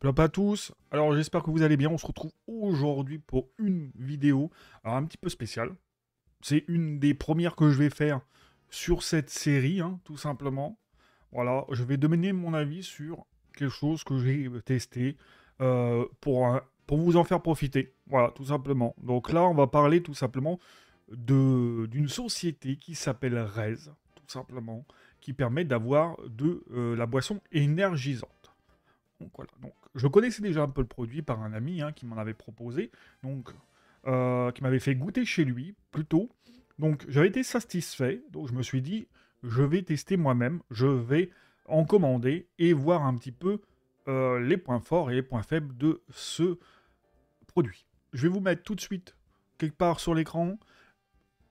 Hop à tous, alors j'espère que vous allez bien, on se retrouve aujourd'hui pour une vidéo, alors un petit peu spéciale. C'est une des premières que je vais faire sur cette série, hein, tout simplement. Voilà, je vais donner mon avis sur quelque chose que j'ai testé pour vous en faire profiter. Voilà, tout simplement. Donc là, on va parler tout simplement d'une société qui s'appelle Rez, tout simplement, qui permet d'avoir de la boisson énergisante. Donc voilà. Donc, je connaissais déjà un peu le produit par un ami hein, qui m'en avait proposé, donc qui m'avait fait goûter chez lui plutôt. Donc j'avais été satisfait, donc je me suis dit je vais tester moi-même, je vais en commander et voir un petit peu les points forts et les points faibles de ce produit. Je vais vous mettre tout de suite quelque part sur l'écran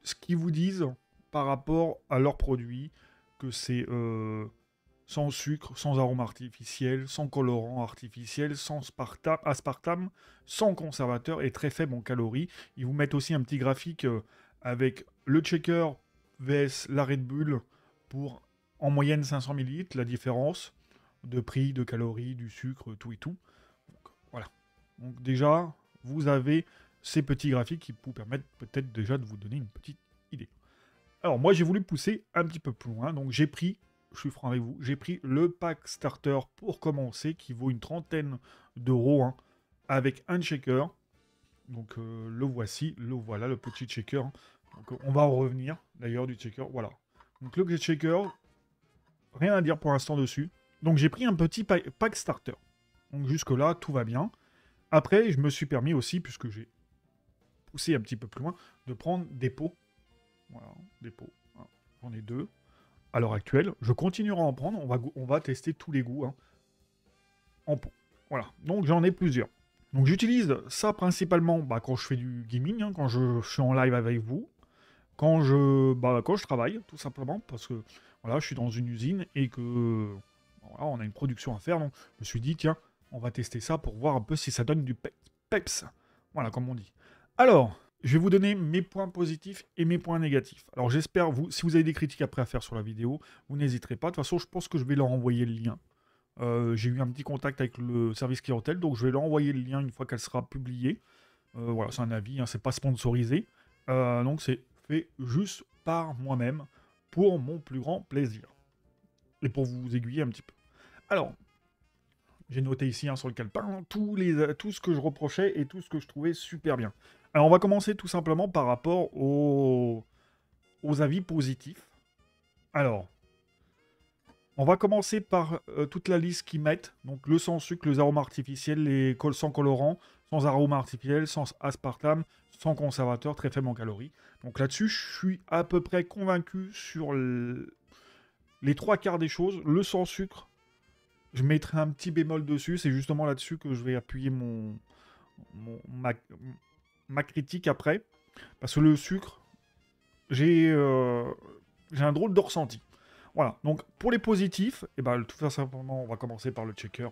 ce qu'ils vous disent par rapport à leur produit, que c'est sans sucre, sans arôme artificiel, sans colorant artificiel, sans aspartame, sans conservateur et très faible en calories. Ils vous mettent aussi un petit graphique avec le checker vs la Red Bull pour en moyenne 500 ml, la différence de prix, de calories, du sucre, tout et tout. Donc, voilà. Donc déjà, vous avez ces petits graphiques qui vous permettent peut-être déjà de vous donner une petite idée. Alors moi j'ai voulu pousser un petit peu plus loin, donc j'ai pris, je suis franc avec vous, j'ai pris le pack starter pour commencer qui vaut une trentaine d'euros hein, avec un shaker. Donc le voici, le voilà, le petit shaker. Donc on va en revenir d'ailleurs du shaker, voilà. Donc le shaker, rien à dire pour l'instant dessus. Donc j'ai pris un petit pack starter. Donc jusque là tout va bien. Après je me suis permis aussi, puisque j'ai poussé un petit peu plus loin, de prendre des pots. Voilà, des pots. Voilà. J'en ai deux à l'heure actuelle. Je continuerai à en prendre. On va tester tous les goûts hein, en pot. Voilà. Donc j'en ai plusieurs. Donc j'utilise ça principalement quand je fais du gaming, hein, quand je suis en live avec vous, quand je travaille, tout simplement, parce que voilà, je suis dans une usine et que voilà, on a une production à faire. Donc je me suis dit, tiens, on va tester ça pour voir un peu si ça donne du peps. Voilà, comme on dit. Alors, je vais vous donner mes points positifs et mes points négatifs. Alors j'espère, si vous avez des critiques après à faire sur la vidéo, vous n'hésiterez pas. De toute façon, je pense que je vais leur envoyer le lien. J'ai eu un petit contact avec le service clientèle, donc je vais leur envoyer le lien une fois qu'elle sera publiée. Voilà, c'est un avis, hein, c'est pas sponsorisé. Donc c'est fait juste par moi-même, pour mon plus grand plaisir. Et pour vous aiguiller un petit peu. Alors, j'ai noté ici hein, sur le calepin tout ce que je reprochais et tout ce que je trouvais super bien. Alors on va commencer tout simplement par rapport aux avis positifs. Alors, on va commencer par toute la liste qu'ils mettent. Donc le sans sucre, les arômes artificiels, les sans colorant, sans arômes artificiels, sans aspartame, sans conservateur, très faible en calories. Donc là-dessus, je suis à peu près convaincu sur les trois quarts des choses. Le sans sucre, je mettrai un petit bémol dessus. C'est justement là-dessus que je vais appuyer mon- ma, ma critique après. Parce que le sucre, j'ai j'ai un drôle de ressenti. Voilà, donc pour les positifs, et ben, tout simplement, on va commencer par le checker.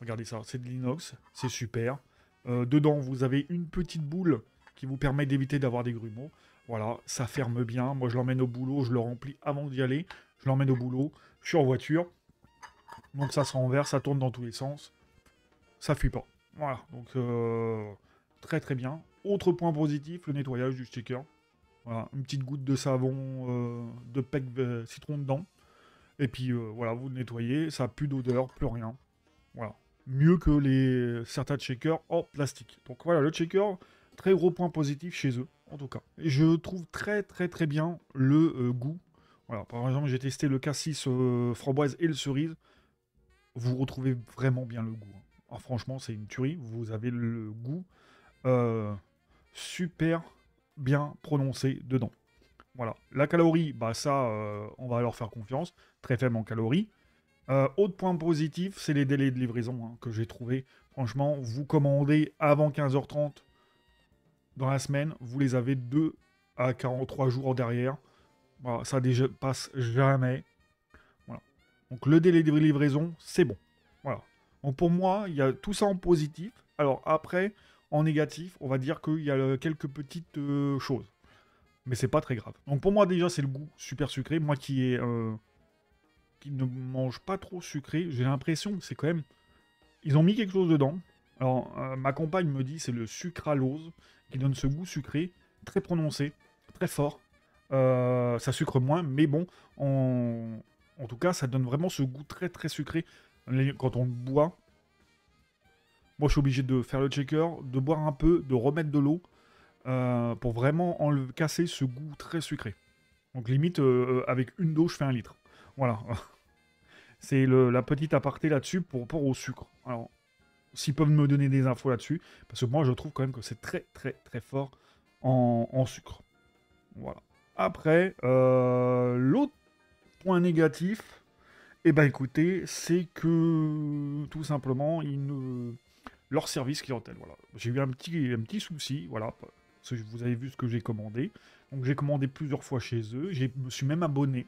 Regardez ça, c'est de l'inox, c'est super. Dedans, vous avez une petite boule qui vous permet d'éviter d'avoir des grumeaux. Voilà, ça ferme bien. Moi, je l'emmène au boulot, je le remplis avant d'y aller. Je l'emmène au boulot, je suis en voiture. Donc ça se renverse, ça tourne dans tous les sens. Ça fuit pas. Voilà, donc très très bien. Autre point positif, le nettoyage du sticker. Voilà, une petite goutte de savon de pec citron dedans. Et puis voilà, vous le nettoyez, ça n'a plus d'odeur, plus rien. Voilà. Mieux que les certains checkers en plastique. Donc voilà, le checker, très gros point positif chez eux, en tout cas. Et je trouve très très très bien le goût. Voilà, par exemple, j'ai testé le cassis framboise et le cerise. Vous retrouvez vraiment bien le goût. Hein. Alors, franchement, c'est une tuerie. Vous avez le goût euh, super bien prononcé dedans. Voilà. La calorie, bah ça, on va leur faire confiance. Très faible en calories. Autre point positif, c'est les délais de livraison hein, que j'ai trouvé. Franchement, vous commandez avant 15h30 dans la semaine, vous les avez 2 à 43 jours derrière. Voilà, ça déjà passe jamais. Voilà. Donc le délai de livraison, c'est bon. Voilà. Donc pour moi, il y a tout ça en positif. Alors après, en négatif, on va dire qu'il y a quelques petites choses. Mais c'est pas très grave. Donc pour moi déjà, c'est le goût super sucré. Moi qui ne mange pas trop sucré, j'ai l'impression que c'est quand même... Ils ont mis quelque chose dedans. Alors, ma compagne me dit c'est le sucralose qui donne ce goût sucré, très prononcé, très fort. Ça sucre moins, mais bon, en tout cas, ça donne vraiment ce goût très très sucré. Quand on le boit, moi je suis obligé de faire le shaker, de boire un peu, de remettre de l'eau, pour vraiment casser ce goût très sucré. Donc limite, avec une d'eau, je fais 1 litre. Voilà. C'est la petite aparté là-dessus pour rapport au sucre. Alors, s'ils peuvent me donner des infos là-dessus, parce que moi je trouve quand même que c'est très très très fort en sucre. Voilà. Après, l'autre point négatif, eh ben écoutez, c'est que tout simplement, leur service clientèle. Voilà. J'ai eu un petit souci, voilà. Parce que vous avez vu ce que j'ai commandé. Donc j'ai commandé plusieurs fois chez eux. Je me suis même abonné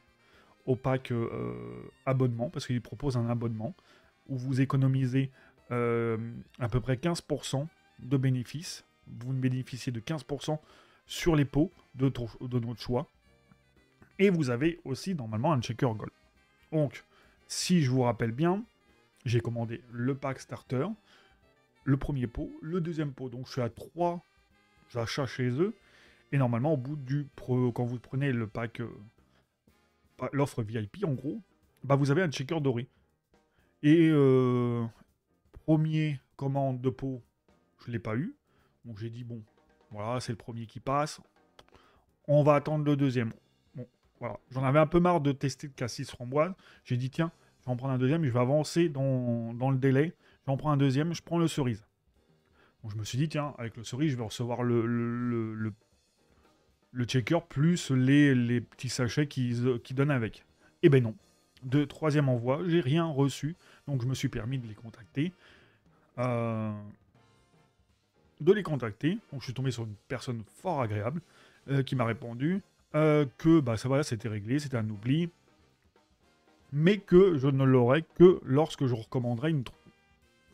au pack abonnement, parce qu'ils proposent un abonnement où vous économisez à peu près 15% de bénéfices. Vous bénéficiez de 15% sur les pots de notre choix. Et vous avez aussi normalement un checker gold. Donc, si je vous rappelle bien, j'ai commandé le pack starter, le premier pot, le deuxième pot. Donc je suis à 3 achats chez eux. Et normalement, au bout quand vous prenez le pack, l'offre VIP en gros, bah vous avez un checker doré. Et premier commande de pot, je ne l'ai pas eu. Donc j'ai dit, bon, voilà, c'est le premier qui passe. On va attendre le deuxième. Bon, voilà. J'en avais un peu marre de tester le cassis framboise. J'ai dit, tiens, je vais en prendre un deuxième, je vais avancer dans le délai. Je vais en prendre un deuxième, je prends le cerise. Donc je me suis dit, tiens, avec le cerise, je vais recevoir le checker plus les petits sachets qui donnent avec. Eh ben non. De troisième envoi, j'ai rien reçu. Donc je me suis permis de les contacter. Euh, Donc je suis tombé sur une personne fort agréable qui m'a répondu que bah, ça voilà, c'était réglé, c'était un oubli, mais que je ne l'aurai que lorsque je recommanderai une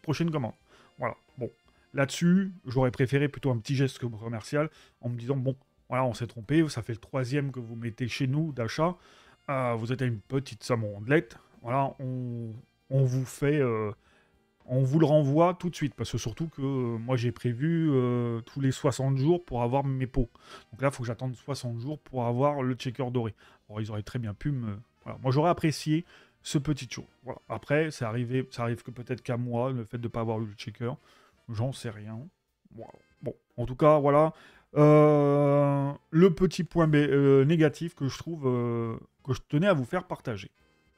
prochaine commande. Voilà. Bon, là-dessus, j'aurais préféré plutôt un petit geste commercial en me disant bon, voilà, on s'est trompé, ça fait le troisième que vous mettez chez nous d'achat, vous êtes à une petite somme rondelette, voilà, on vous fait on vous le renvoie tout de suite, parce que surtout que moi j'ai prévu tous les 60 jours pour avoir mes pots. Donc là, il faut que j'attende 60 jours pour avoir le checker doré. Alors ils auraient très bien pu me... Voilà. Moi j'aurais apprécié ce petit show. Voilà. Après, ça arrive que peut-être qu'à moi, le fait de ne pas avoir eu le checker, j'en sais rien. Voilà. Bon, en tout cas, voilà. Le petit point négatif que je trouve que je tenais à vous faire partager.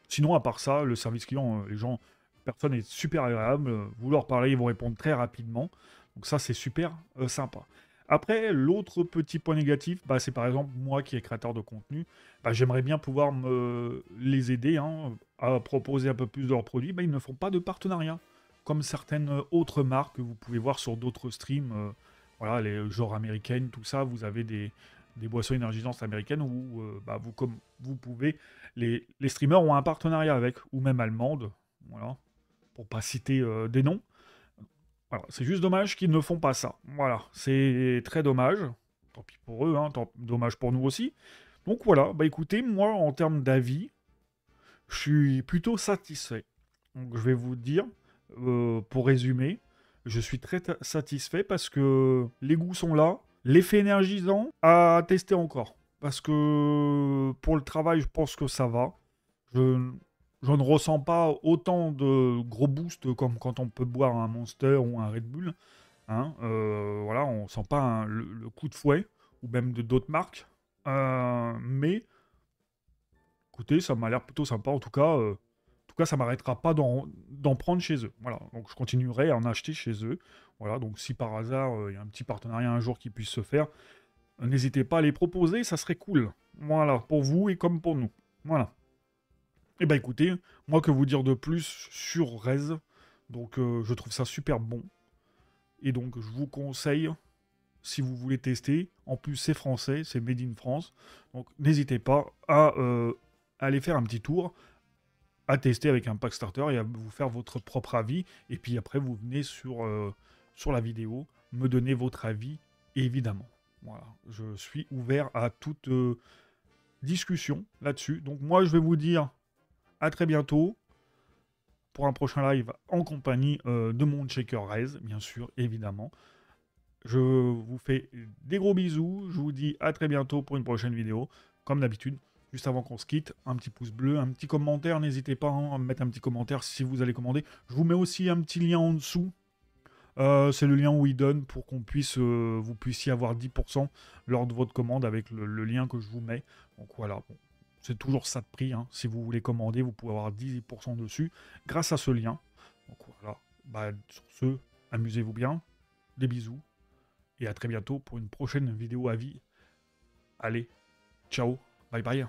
Sinon, à part ça, le service client, les gens personne est super agréable. Vous leur parlez, ils vont répondre très rapidement. Donc ça, c'est super sympa. Après, l'autre petit point négatif, bah, c'est par exemple moi qui est créateur de contenu. Bah, j'aimerais bien pouvoir les aider à proposer un peu plus de leurs produits. Bah, ils ne font pas de partenariat. Comme certaines autres marques que vous pouvez voir sur d'autres streams. Voilà, les genres américaines, tout ça. Vous avez des boissons énergisantes américaines où bah, vous pouvez... Les streamers ont un partenariat avec, ou même allemandes. Voilà, pour pas citer des noms. Voilà, c'est juste dommage qu'ils ne font pas ça. Voilà, c'est très dommage. Tant pis pour eux, hein, dommage pour nous aussi. Donc voilà, bah écoutez, moi en termes d'avis, je suis plutôt satisfait. Donc je vais vous dire, pour résumer, je suis très satisfait parce que les goûts sont là, l'effet énergisant à tester encore. Parce que pour le travail, je pense que ça va. Je, je ne ressens pas autant de gros boosts comme quand on peut boire un Monster ou un Red Bull. Hein. Voilà, on sent pas le coup de fouet, ou même de d'autres marques. Mais, écoutez, ça m'a l'air plutôt sympa. En tout cas, ça m'arrêtera pas d'en prendre chez eux. Voilà, donc je continuerai à en acheter chez eux. Voilà, donc si par hasard il y a un petit partenariat un jour qui puisse se faire, n'hésitez pas à les proposer, ça serait cool. Voilà, pour vous et comme pour nous. Voilà. Eh ben écoutez, moi que vous dire de plus sur Rez. Donc je trouve ça super bon. Et donc je vous conseille, si vous voulez tester, en plus c'est français, c'est made in France. Donc n'hésitez pas à aller faire un petit tour, à tester avec un pack starter et à vous faire votre propre avis. Et puis après vous venez sur la vidéo, me donner votre avis, évidemment. Voilà, je suis ouvert à toute discussion là-dessus. Donc moi je vais vous dire à très bientôt. pour un prochain live en compagnie de mon Shaker Raise, bien sûr, évidemment. Je vous fais des gros bisous. Je vous dis à très bientôt pour une prochaine vidéo. Comme d'habitude, juste avant qu'on se quitte, un petit pouce bleu, un petit commentaire. N'hésitez pas à me mettre un petit commentaire si vous allez commander. Je vous mets aussi un petit lien en dessous. C'est le lien où il donne pour qu'on puisse, vous puissiez avoir 10% lors de votre commande avec le lien que je vous mets. Donc voilà, bon, c'est toujours ça de prix. Hein. Si vous voulez commander, vous pouvez avoir 10% dessus grâce à ce lien. Donc voilà, bah, sur ce, amusez-vous bien. Des bisous. Et à très bientôt pour une prochaine vidéo à vie. Allez, ciao, bye bye.